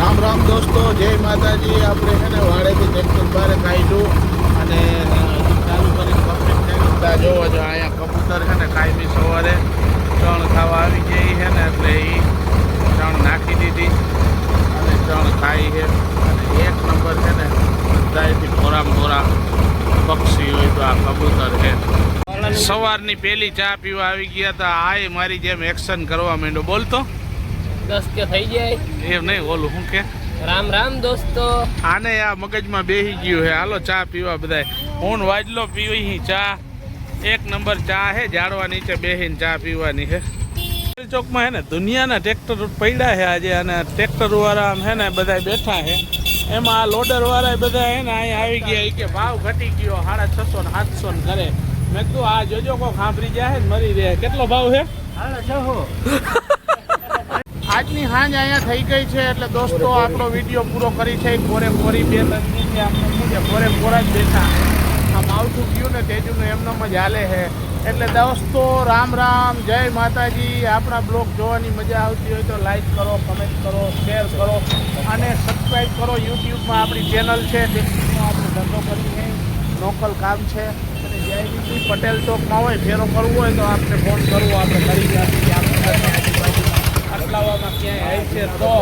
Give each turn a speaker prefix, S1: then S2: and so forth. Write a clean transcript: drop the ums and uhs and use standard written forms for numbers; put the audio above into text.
S1: રામ રામ દોસ્તો, જય માતાજી। આપણે છે ને વાડેથી ટ્રેક્ટર બહાર કાઢ્યું અને ચાલુ કરીને કમ્પ્લીટ થઈ ગયું। જોવો જો અહીંયા કબૂતર છે ને કાયમી સવારે ચણ ખાવા આવી જાય છે ને, એટલે એ ચણ નાખી દીધી અને ચણ ખાઈ છે। અને એક નંબર છે ને બધાથી મોરા પક્ષી હોય તો આ કબૂતર છે। સવારની પહેલી ચા પીવા આવી ગયા હતા। આ મારી જેમ એક્શન કરવા માંડ્યો। બોલતો
S2: 10 કે થઈ જાય
S1: એમ નહીં, ઓલું શું કે
S2: રામ રામ દોસ્તો।
S1: આને આ મગજમાં બેસી ગયું હે। હાલો ચા પીવા બધાય। હું વાજલો પીવી ચા, એક નંબર ચા હે। ઝાડવા નીચે બેસીને ચા પીવાની છે। ચોકમાં હે ને દુનિયાના ટ્રેક્ટર પડ્યા છે આજે, અને ટ્રેક્ટર વાળા આમ હે ને બધા બેઠા છે। એમાં આ લોડર વાળા બધા હે ને અહીંયા આવી ગયા। એ કે ભાવ ઘટી ગયો 650 ને 700 ને ઘરે। મેં કીધું આ જોજો કોઈ સાંભળી જાય ને મરી રહે। કેટલો ભાવ છે? 650। આજની સાંજ અહીંયા થઈ ગઈ છે, એટલે દોસ્તો આપણો વિડીયો પૂરો કરી છે। કોરી 2-3 દિવસે આપણે કોરા જ બેઠા। આ માવઠું ગયું ને તેજુનું એમનેમ જ હાલે છે। એટલે દોસ્તો રામ રામ, જય માતાજી। આપણા બ્લોગ જોવાની મજા આવતી હોય તો લાઈક કરો, કમેન્ટ કરો, શેર કરો અને સબસ્ક્રાઈબ કરો। યુટ્યુબમાં આપણી ચેનલ છે, ટેક્સીનો આપણે ધંધો કરીને લોકલ કામ છે। અને જયજી પટેલ ચોકમાં હોય, ફેરો કરવો હોય તો આપણે ફોન કરવો, આપણે કરી આપીએ। આપણે આજુબાજુ આટલાવામાં ક્યાંય હોય છે તો